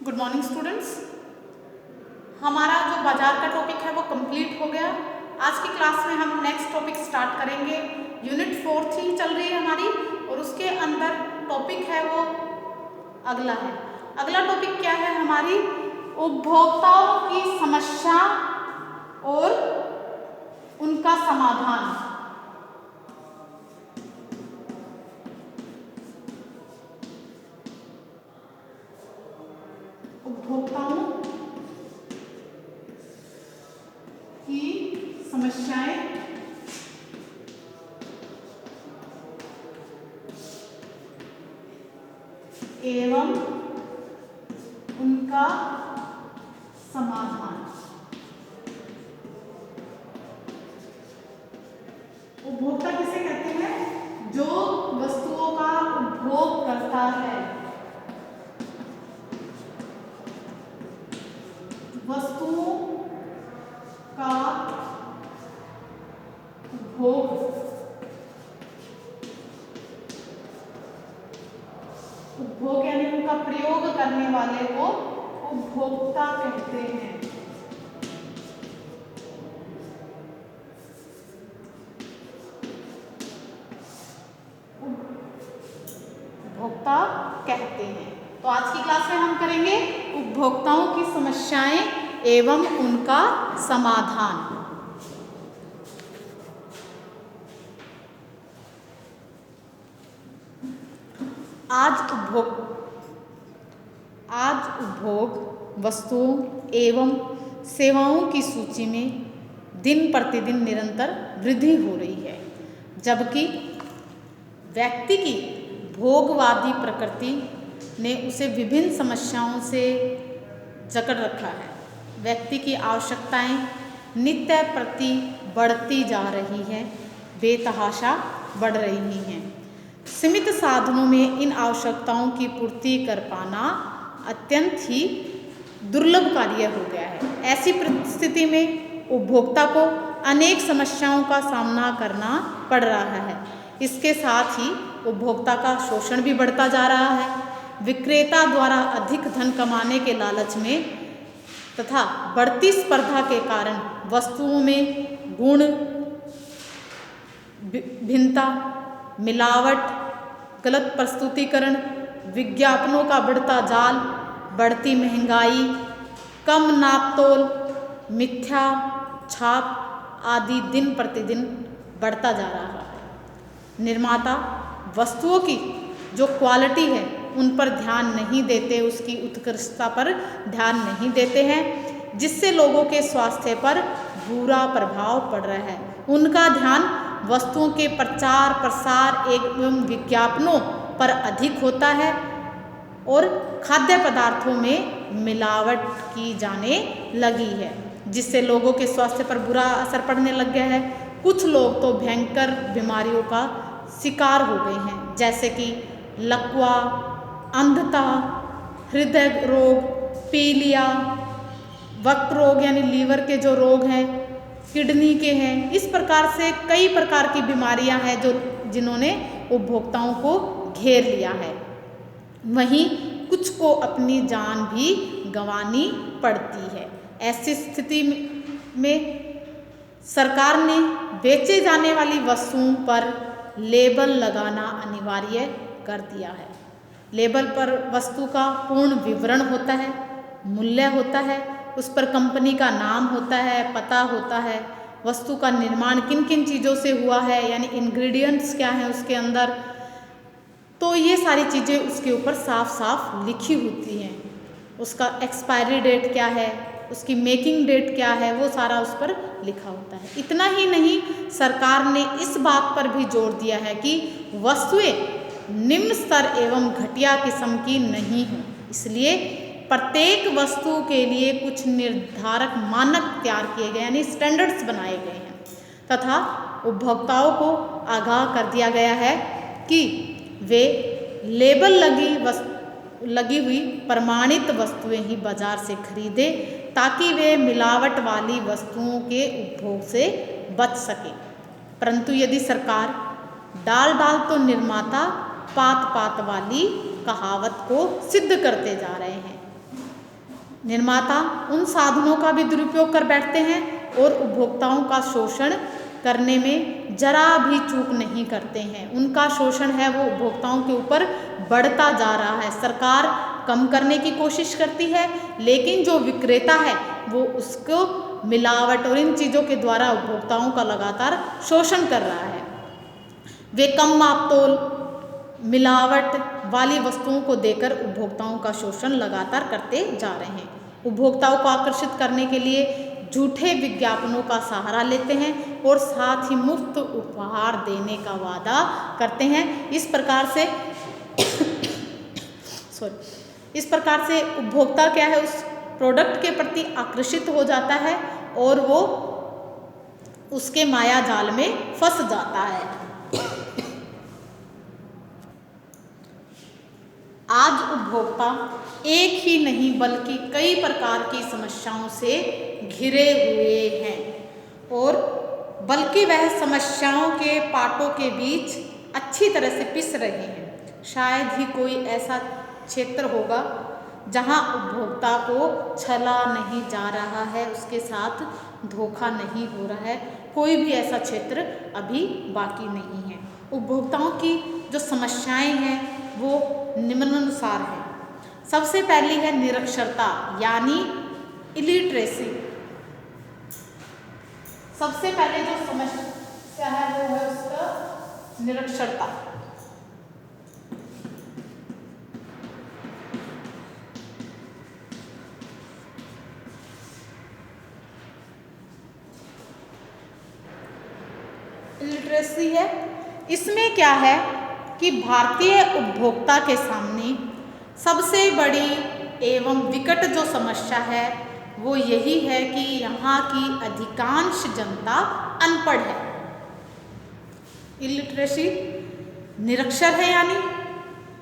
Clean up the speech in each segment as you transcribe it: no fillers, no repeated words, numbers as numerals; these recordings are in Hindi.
Good morning students. हमारा जो बाजार का टॉपिक है वो कंप्लीट हो गया। आज की क्लास में हम नेक्स्ट टॉपिक स्टार्ट करेंगे। यूनिट 4 ही चल रही है हमारी और उसके अंदर टॉपिक है वो अगला है। अगला टॉपिक क्या है हमारी? उपभोक्ताओं की समस्या और उनका समाधान। उपभोक्ताओं की समस्याएं एवं उनका समाधान। उपभोक्ता किसे कहते हैं? जो वस्तुओं का उपभोग करता है। वस्तुओं का उपभोग उपभोग यानी उनका प्रयोग करने वाले को उपभोक्ता कहते हैं। उपभोक्ता कहते हैं। तो आज की क्लास में हम करेंगे उपभोक्ताओं की समस्याएं एवं उनका समाधान। आज उपभोग वस्तुओं एवं सेवाओं की सूची में दिन प्रतिदिन निरंतर वृद्धि हो रही है, जबकि व्यक्ति की भोगवादी प्रकृति ने उसे विभिन्न समस्याओं से जकड़ रखा है। व्यक्ति की आवश्यकताएं नित्य प्रति बढ़ती जा रही है, बेतहाशा बढ़ रही हैं। सीमित साधनों में इन आवश्यकताओं की पूर्ति कर पाना अत्यंत ही दुर्लभ कार्य हो गया है। ऐसी परिस्थिति में उपभोक्ता को अनेक समस्याओं का सामना करना पड़ रहा है। इसके साथ ही उपभोक्ता का शोषण भी बढ़ता जा रहा है। विक्रेता द्वारा अधिक धन कमाने के लालच में तथा बढ़ती स्पर्धा के कारण वस्तुओं में गुण भिन्नता, मिलावट, गलत प्रस्तुतिकरण, विज्ञापनों का बढ़ता जाल, बढ़ती महंगाई, कम नापतोल, मिथ्या छाप आदि दिन प्रतिदिन बढ़ता जा रहा है। निर्माता वस्तुओं की जो क्वालिटी है उन पर ध्यान नहीं देते, उसकी उत्कृष्टता पर ध्यान नहीं देते हैं, जिससे लोगों के स्वास्थ्य पर बुरा प्रभाव पड़ रहा है। उनका ध्यान वस्तुओं के प्रचार प्रसार एवं विज्ञापनों पर अधिक होता है और खाद्य पदार्थों में मिलावट की जाने लगी है, जिससे लोगों के स्वास्थ्य पर बुरा असर पड़ने लग गया है। कुछ लोग तो भयंकर बीमारियों का शिकार हो गए हैं, जैसे कि लकवा, अंधता, हृदय रोग, पीलिया, वक्र रोग यानी लीवर के जो रोग हैं, किडनी के हैं। इस प्रकार से कई प्रकार की बीमारियां हैं जिन्होंने उपभोक्ताओं को घेर लिया है। वहीं कुछ को अपनी जान भी गंवानी पड़ती है। ऐसी स्थिति में सरकार ने बेचे जाने वाली वस्तुओं पर लेबल लगाना अनिवार्य कर दिया है। लेबल पर वस्तु का पूर्ण विवरण होता है, मूल्य होता है, उस पर कंपनी का नाम होता है, पता होता है, वस्तु का निर्माण किन किन चीज़ों से हुआ है यानी इंग्रेडिएंट्स क्या हैं उसके अंदर, तो ये सारी चीज़ें उसके ऊपर साफ साफ लिखी होती हैं। उसका एक्सपायरी डेट क्या है, उसकी मेकिंग डेट क्या है, वो सारा उस पर लिखा होता है। इतना ही नहीं, सरकार ने इस बात पर भी जोर दिया है कि वस्तुएं निम्न स्तर एवं घटिया किस्म की नहीं हो, इसलिए प्रत्येक वस्तु के लिए कुछ निर्धारक मानक तैयार किए गए यानी स्टैंडर्ड्स बनाए गए हैं तथा उपभोक्ताओं को आगाह कर दिया गया है कि वे लेबल लगी हुई प्रमाणित वस्तुएं ही बाजार से खरीदें, ताकि वे मिलावट वाली वस्तुओं के उपभोग से बच सकें। परंतु यदि सरकार डाल डाल तो निर्माता पात पात वाली कहावत को सिद्ध करते जा रहे हैं। निर्माता उन साधनों का भी दुरुपयोग कर बैठते हैं और उपभोक्ताओं का शोषण करने में जरा भी चूक नहीं करते हैं। उनका शोषण है वो उपभोक्ताओं के ऊपर बढ़ता जा रहा है। सरकार कम करने की कोशिश करती है, लेकिन जो विक्रेता है वो उसको मिलावट और इन चीज़ों के द्वारा उपभोक्ताओं का लगातार शोषण कर रहा है। वे कम मापतोल मिलावट वाली वस्तुओं को देकर उपभोक्ताओं का शोषण लगातार करते जा रहे हैं। उपभोक्ताओं को आकर्षित करने के लिए झूठे विज्ञापनों का सहारा लेते हैं और साथ ही मुफ्त उपहार देने का वादा करते हैं। इस प्रकार से उपभोक्ता क्या है, उस प्रोडक्ट के प्रति आकर्षित हो जाता है और वो उसके माया जाल में फंस जाता है। आज उपभोक्ता एक ही नहीं बल्कि कई प्रकार की समस्याओं से घिरे हुए हैं और बल्कि वह समस्याओं के पाटों के बीच अच्छी तरह से पिस रहे हैं। शायद ही कोई ऐसा क्षेत्र होगा जहां उपभोक्ता को छला नहीं जा रहा है, उसके साथ धोखा नहीं हो रहा है। कोई भी ऐसा क्षेत्र अभी बाकी नहीं है। उपभोक्ताओं की जो समस्याएं हैं वो निम्नानुसार है। सबसे पहली है निरक्षरता यानी इलिटरेसी। सबसे पहले जो समस्या है वो है उसका निरक्षरता। इलिटरेसी है। इसमें क्या है कि भारतीय उपभोक्ता के सामने सबसे बड़ी एवं विकट जो समस्या है वो यही है कि यहाँ की अधिकांश जनता अनपढ़ है। इलिटरेसी निरक्षर है, यानी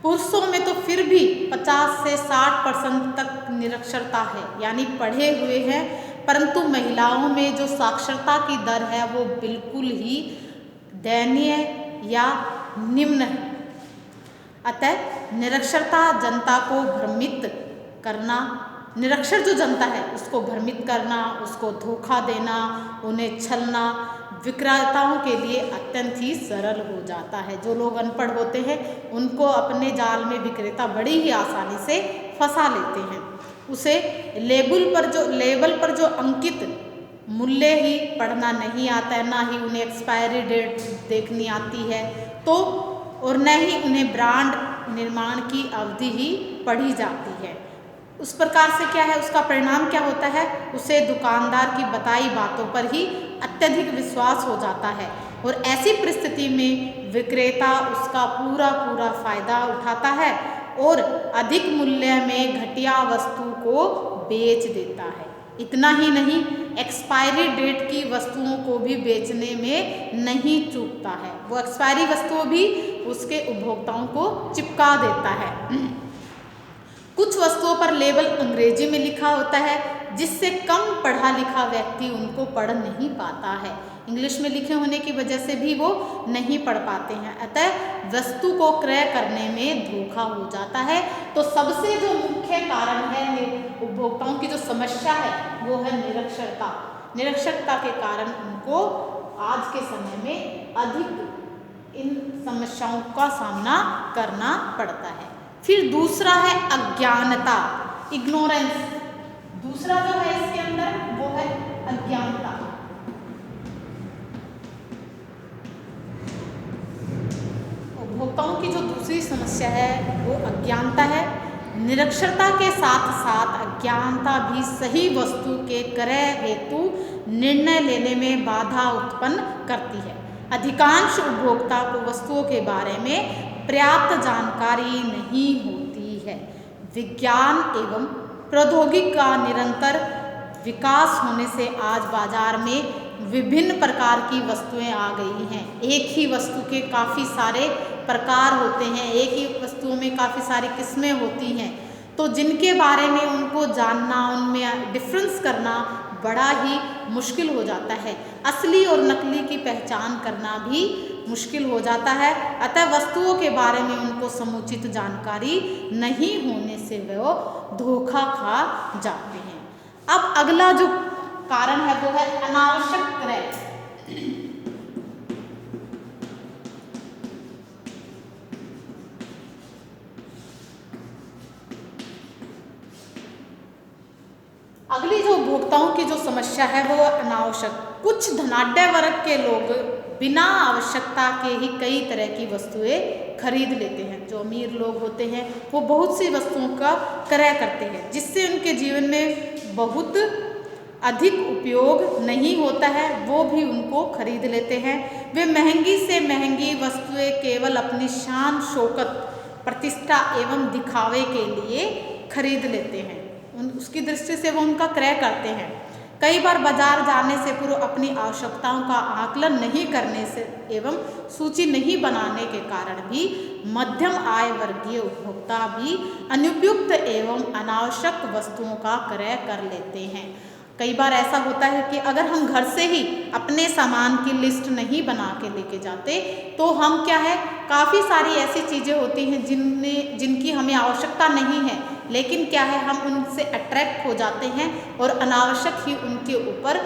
पुरुषों में तो फिर भी 50 से 60% तक निरक्षरता है, यानी पढ़े हुए हैं, परंतु महिलाओं में जो साक्षरता की दर है वो बिल्कुल ही दयनीय या निम्न है। अतः निरक्षरता जनता को भ्रमित करना, निरक्षर जो जनता है उसको भ्रमित करना, उसको धोखा देना, उन्हें छलना विक्रेताओं के लिए अत्यंत ही सरल हो जाता है। जो लोग अनपढ़ होते हैं उनको अपने जाल में विक्रेता बड़ी ही आसानी से फंसा लेते हैं। उसे लेबल पर जो अंकित मूल्य ही पढ़ना नहीं आता है, ना ही उन्हें एक्सपायरी डेट देखनी आती है, तो और न ही उन्हें ब्रांड निर्माण की अवधि ही पढ़ी जाती है। उस प्रकार से क्या है, उसका परिणाम क्या होता है, उसे दुकानदार की बताई बातों पर ही अत्यधिक विश्वास हो जाता है और ऐसी परिस्थिति में विक्रेता उसका पूरा फायदा उठाता है और अधिक मूल्य में घटिया वस्तु को बेच देता है। इतना ही नहीं, एक्सपायरी डेट की वस्तुओं को भी बेचने में नहीं चूकता है। वो एक्सपायरी वस्तुओं भी उसके उपभोक्ताओं को चिपका देता है। कुछ वस्तुओं पर लेबल अंग्रेजी में लिखा होता है, जिससे कम पढ़ा लिखा व्यक्ति उनको पढ़ नहीं पाता है। इंग्लिश में लिखे होने की वजह से भी वो नहीं पढ़ पाते हैं, अतः वस्तु को क्रय करने में धोखा हो जाता है। तो सबसे जो मुख्य कारण है उपभोक्ताओं की जो समस्या है वो है निरक्षरता। निरक्षरता के कारण उनको आज के समय में अधिक इन समस्याओं का सामना करना पड़ता है। फिर दूसरा है अज्ञानता, इग्नोरेंस। दूसरा जो है इसके अंदर वो है अज्ञानता। उपभोक्ताओं की जो दूसरी समस्या है वो अज्ञानता है। निरक्षरता के साथ साथ अज्ञानता भी सही वस्तु के क्रय हेतु निर्णय लेने में बाधा उत्पन्न करती है। अधिकांश उपभोक्ता को वस्तुओं के बारे में पर्याप्त जानकारी नहीं होती है। विज्ञान एवं प्रौद्योगिकी का निरंतर विकास होने से आज बाजार में विभिन्न प्रकार की वस्तुएं आ गई हैं। एक ही वस्तु के काफ़ी सारे प्रकार होते हैं, एक ही वस्तुओं में काफ़ी सारी किस्में होती हैं, तो जिनके बारे में उनको जानना, उनमें डिफरेंस करना बड़ा ही मुश्किल हो जाता है। असली और नकली की पहचान करना भी मुश्किल हो जाता है। अतः वस्तुओं के बारे में उनको समुचित जानकारी नहीं होने से वो धोखा खा जाते हैं। अब अगला जो कारण है वो है अनावश्यक क्रय। अगली जो उपभोक्ताओं की जो समस्या है वो अनावश्यक, कुछ धनाढ्य वर्ग के लोग बिना आवश्यकता के ही कई तरह की वस्तुएं खरीद लेते हैं। जो अमीर लोग होते हैं वो बहुत सी वस्तुओं का क्रय करते हैं जिससे उनके जीवन में बहुत अधिक उपयोग नहीं होता है, वो भी उनको खरीद लेते हैं। वे महंगी से महंगी वस्तुएं केवल अपनी शान शौकत प्रतिष्ठा एवं दिखावे के लिए खरीद लेते हैं। उसकी दृष्टि से वो उनका क्रय करते हैं। कई बार बाजार जाने से पूर्व अपनी आवश्यकताओं का आकलन नहीं करने से एवं सूची नहीं बनाने के कारण भी मध्यम आय वर्गीय उपभोक्ता भी अनुपयुक्त एवं अनावश्यक वस्तुओं का क्रय कर लेते हैं। कई बार ऐसा होता है कि अगर हम घर से ही अपने सामान की लिस्ट नहीं बना के लेके जाते तो हम क्या है, काफ़ी सारी ऐसी चीज़ें होती हैं जिनकी हमें आवश्यकता नहीं है, लेकिन क्या है हम उनसे अट्रैक्ट हो जाते हैं और अनावश्यक ही उनके ऊपर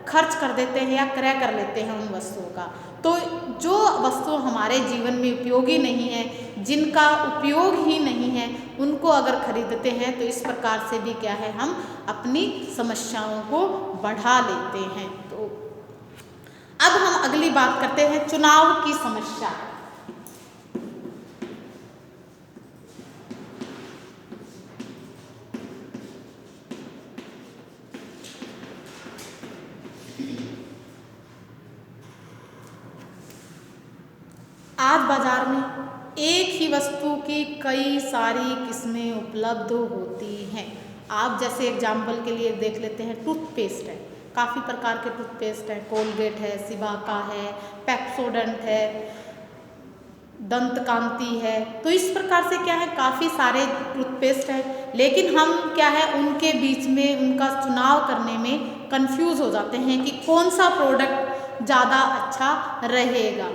खर्च कर देते हैं या क्रय कर लेते हैं उन वस्तुओं का। तो जो वस्तु हमारे जीवन में उपयोगी नहीं है, जिनका उपयोग ही नहीं है, उनको अगर खरीदते हैं तो इस प्रकार से भी क्या है हम अपनी समस्याओं को बढ़ा लेते हैं। तो अब हम अगली बात करते हैं चुनाव की समस्या। आज बाजार में एक ही वस्तु की कई सारी किस्में उपलब्ध होती हैं। आप जैसे एग्जाम्पल के लिए देख लेते हैं, टूथपेस्ट है, काफ़ी प्रकार के टूथपेस्ट हैं, कोलगेट है, सिबाका है, पेप्सोडेंट है, दंत कांति है। तो इस प्रकार से क्या है काफ़ी सारे टूथपेस्ट है, लेकिन हम क्या है उनके बीच में उनका चुनाव करने में कंफ्यूज हो जाते हैं कि कौन सा प्रोडक्ट ज़्यादा अच्छा रहेगा।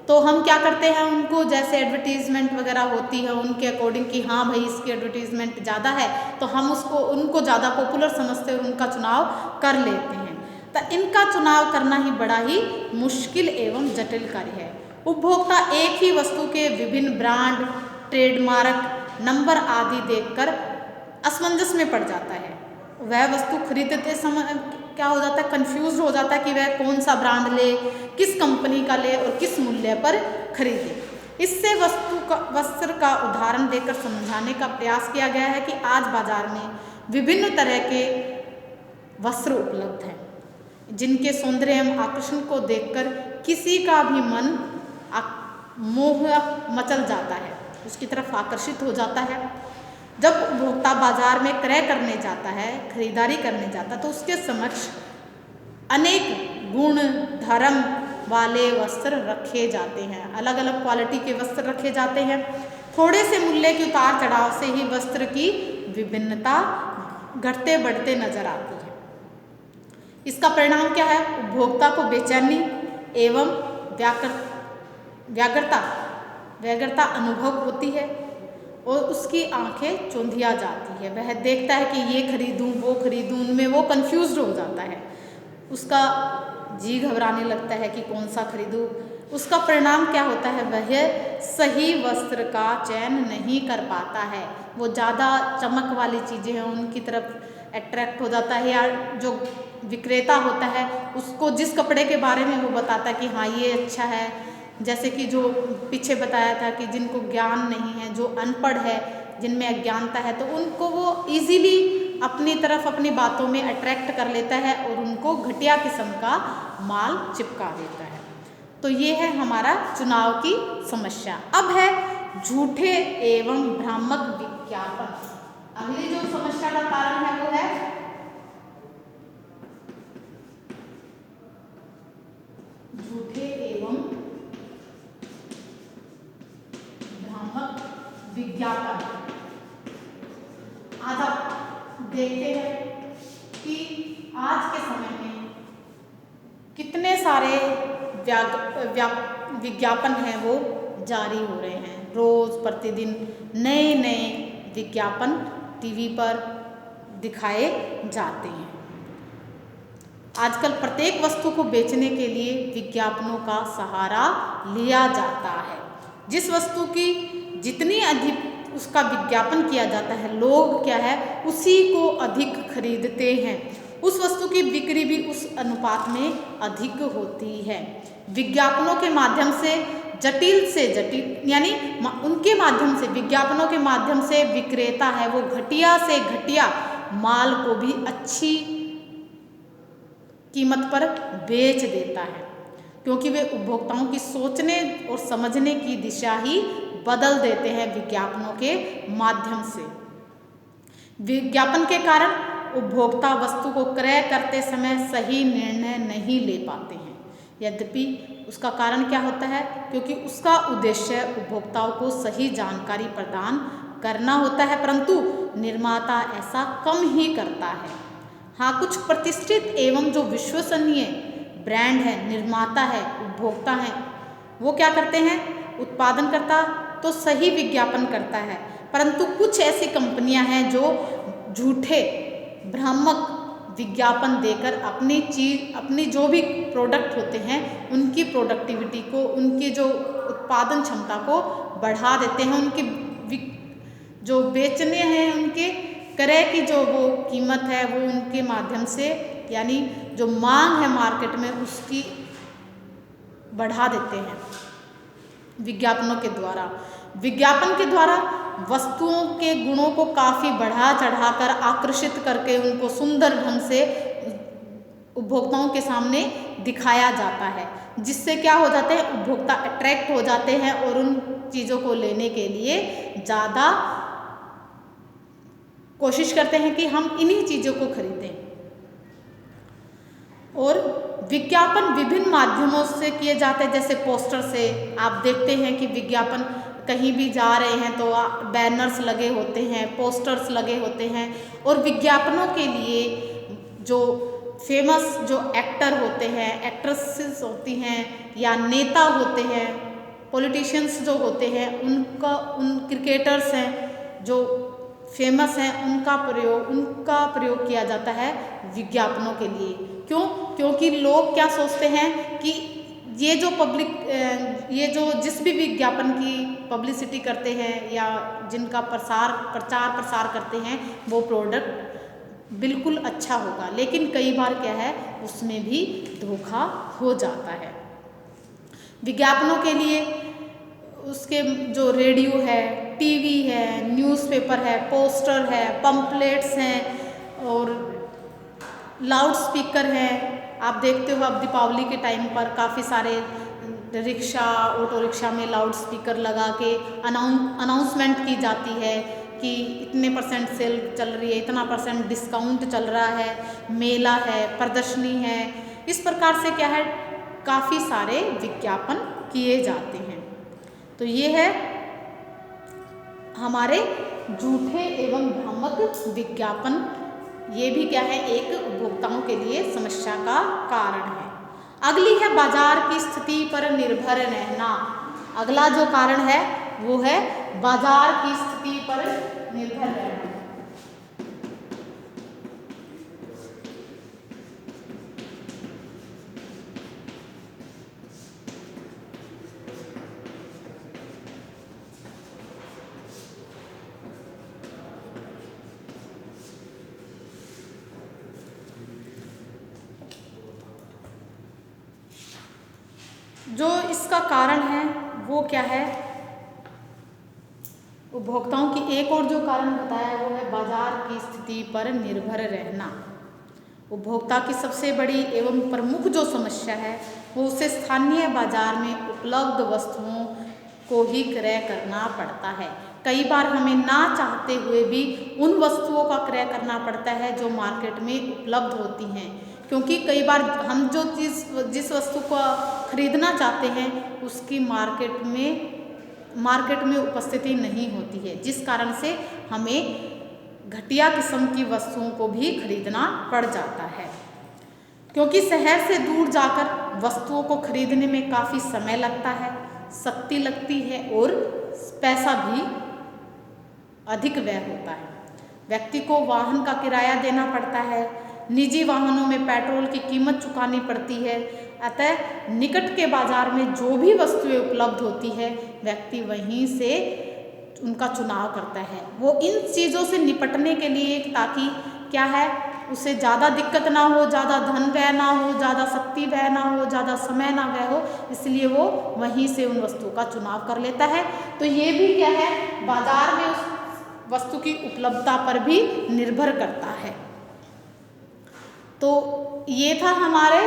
तो हम क्या करते हैं उनको, जैसे एडवर्टीज़मेंट वगैरह होती है उनके अकॉर्डिंग कि हाँ भाई इसकी एडवर्टीज़मेंट ज़्यादा है तो हम उनको ज़्यादा पॉपुलर समझते हैं और उनका चुनाव कर लेते हैं। तो इनका चुनाव करना ही बड़ा ही मुश्किल एवं जटिल कार्य है। उपभोक्ता एक ही वस्तु के विभिन्न ब्रांड, ट्रेडमार्क, नंबर आदि देखकर असमंजस में पड़ जाता है। वह वस्तु खरीदते समय क्या हो जाता है, कंफ्यूज हो जाता है कि वह कौन सा ब्रांड ले, किस कंपनी का ले और किस मूल्य पर खरीदे। इससे वस्त्र का उदाहरण देकर समझाने का प्रयास किया गया है कि आज बाजार में विभिन्न तरह के वस्त्र उपलब्ध हैं जिनके सौंदर्य एवं आकर्षण को देखकर किसी का भी मन मोह मचल जाता है, उसकी तरफ आकर्षित हो जाता है। जब उपभोक्ता बाजार में क्रय करने जाता है, खरीदारी करने जाता है तो उसके समक्ष अनेक गुण धर्म वाले वस्त्र रखे जाते हैं, अलग अलग क्वालिटी के वस्त्र रखे जाते हैं। थोड़े से मूल्य के उतार चढ़ाव से ही वस्त्र की विभिन्नता घटते बढ़ते नजर आती है। इसका परिणाम क्या है, उपभोक्ता को बेचैनी एवं व्यग्रता अनुभव होती है और उसकी आंखें चौंधिया जाती है। वह देखता है कि ये खरीदूं वो खरीदूं, उनमें वो कंफ्यूज हो जाता है, उसका जी घबराने लगता है कि कौन सा खरीदूं। उसका परिणाम क्या होता है, वह सही वस्त्र का चयन नहीं कर पाता है। वो ज़्यादा चमक वाली चीज़ें हैं उनकी तरफ अट्रैक्ट हो जाता है, या जो विक्रेता होता है उसको जिस कपड़े के बारे में वो बताता है कि हाँ ये अच्छा है, जैसे कि जो पीछे बताया था कि जिनको ज्ञान नहीं है, जो अनपढ़ है, जिनमें अज्ञानता है, तो उनको वो इजीली अपनी तरफ अपनी बातों में अट्रैक्ट कर लेता है और उनको घटिया किस्म का माल चिपका देता है। तो ये है हमारा चुनाव की समस्या। अब है झूठे एवं भ्रामक विज्ञापन। अगली जो समस्या का कारण है वो है झूठे एवं भ्रामक विज्ञापन। आज आप देखते हैं कि आज के समय में कितने सारे विज्ञापन हैं वो जारी हो रहे हैं। रोज़ प्रतिदिन नए नए विज्ञापन टीवी पर दिखाए जाते हैं। आजकल प्रत्येक वस्तु को बेचने के लिए विज्ञापनों का सहारा लिया जाता है। जिस वस्तु की जितनी अधिक उसका विज्ञापन किया जाता है, लोग क्या है उसी को अधिक खरीदते हैं। उस वस्तु की बिक्री भी उस अनुपात में अधिक होती है। विज्ञापनों के माध्यम से जटिल से जटिल यानी उनके माध्यम से विज्ञापनों के माध्यम से विक्रेता है वो घटिया से घटिया माल को भी अच्छी कीमत पर बेच देता है, क्योंकि वे उपभोक्ताओं की सोचने और समझने की दिशा ही बदल देते हैं विज्ञापनों के माध्यम से। विज्ञापन के कारण उपभोक्ता वस्तु को क्रय करते समय सही निर्णय नहीं ले पाते हैं। यद्यपि उसका कारण क्या होता है, क्योंकि उसका उद्देश्य उपभोक्ताओं को सही जानकारी प्रदान करना होता है, परंतु निर्माता ऐसा कम ही करता है। हाँ, कुछ प्रतिष्ठित एवं जो विश्वसनीय ब्रांड है, निर्माता है, उपभोक्ता हैं, वो क्या करते हैं, उत्पादनकर्ता तो सही विज्ञापन करता है, परंतु कुछ ऐसी कंपनियां हैं जो झूठे भ्रामक विज्ञापन देकर अपनी जो भी प्रोडक्ट होते हैं उनकी प्रोडक्टिविटी को, उनकी जो उत्पादन क्षमता को बढ़ा देते हैं। उनके जो बेचने हैं, उनके क्रय की जो वो कीमत है वो उनके माध्यम से यानी जो मांग है मार्केट में उसकी बढ़ा देते हैं विज्ञापनों के द्वारा। विज्ञापन के द्वारा वस्तुओं के गुणों को काफ़ी बढ़ा चढ़ाकर आकर्षित करके उनको सुंदर ढंग से उपभोक्ताओं के सामने दिखाया जाता है, जिससे क्या हो जाते हैं, उपभोक्ता अट्रैक्ट हो जाते हैं और उन चीज़ों को लेने के लिए ज़्यादा कोशिश करते हैं कि हम इन्हीं चीज़ों को खरीदें। और विज्ञापन विभिन्न माध्यमों से किए जाते हैं, जैसे पोस्टर से। आप देखते हैं कि विज्ञापन कहीं भी जा रहे हैं तो बैनर्स लगे होते हैं, पोस्टर्स लगे होते हैं। और विज्ञापनों के लिए जो फेमस जो एक्टर होते हैं, एक्ट्रेसेस होती हैं या नेता होते हैं, पॉलिटिशियंस जो होते हैं, उन क्रिकेटर्स हैं जो फेमस हैं, उनका प्रयोग किया जाता है विज्ञापनों के लिए। क्यों? क्योंकि लोग क्या सोचते हैं कि ये जो जिस भी विज्ञापन की पब्लिसिटी करते हैं या जिनका प्रचार प्रसार करते हैं वो प्रोडक्ट बिल्कुल अच्छा होगा, लेकिन कई बार क्या है उसमें भी धोखा हो जाता है। विज्ञापनों के लिए उसके जो रेडियो है, टीवी है, न्यूज़पेपर है, पोस्टर है, पंपलेट्स हैं और लाउड स्पीकर हैं। आप देखते हो अब दीपावली के टाइम पर काफ़ी सारे रिक्शा, ऑटो रिक्शा में लाउड स्पीकर लगा के अनाउंसमेंट की जाती है कि इतने % सेल चल रही है, इतना % डिस्काउंट चल रहा है, मेला है, प्रदर्शनी है। इस प्रकार से क्या है काफ़ी सारे विज्ञापन किए जाते हैं। तो ये है हमारे झूठे एवं भ्रामक विज्ञापन। ये भी क्या है एक उपभोक्ताओं के लिए समस्या का कारण है। अगली है बाजार की स्थिति पर निर्भर रहना। अगला जो कारण है वो है बाजार की स्थिति पर निर्भर रहना। जो इसका कारण है वो क्या है, उपभोक्ताओं की एक और जो कारण बताया वो है बाजार की स्थिति पर निर्भर रहना। उपभोक्ता की सबसे बड़ी एवं प्रमुख जो समस्या है वो उसे स्थानीय बाजार में उपलब्ध वस्तुओं को ही क्रय करना पड़ता है। कई बार हमें ना चाहते हुए भी उन वस्तुओं का क्रय करना पड़ता है जो मार्केट में उपलब्ध होती हैं, क्योंकि कई बार हम जो जिस वस्तु को खरीदना चाहते हैं उसकी मार्केट में उपस्थिति नहीं होती है, जिस कारण से हमें घटिया किस्म की वस्तुओं को भी खरीदना पड़ जाता है। क्योंकि शहर से दूर जाकर वस्तुओं को खरीदने में काफ़ी समय लगता है, शक्ति लगती है और पैसा भी अधिक व्यय होता है। व्यक्ति को वाहन का किराया देना पड़ता है, निजी वाहनों में पेट्रोल की कीमत चुकानी पड़ती है। अतः निकट के बाजार में जो भी वस्तुएं उपलब्ध होती है, व्यक्ति वहीं से उनका चुनाव करता है। वो इन चीज़ों से निपटने के लिए, ताकि क्या है, उसे ज़्यादा दिक्कत ना हो, ज़्यादा धन व्यय ना हो, ज़्यादा शक्ति व्यय ना हो, ज़्यादा समय ना व्यय हो, इसलिए वो वहीं से उन वस्तुओं का चुनाव कर लेता है। तो ये भी क्या है, बाजार में उस वस्तु की उपलब्धता पर भी निर्भर करता है। तो ये था हमारे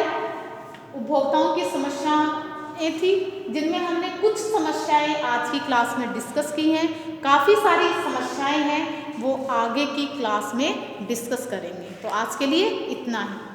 उपभोक्ताओं की समस्याएं थी, जिनमें हमने कुछ समस्याएं आज की क्लास में डिस्कस की हैं। काफ़ी सारी समस्याएं हैं, वो आगे की क्लास में डिस्कस करेंगे। तो आज के लिए इतना ही।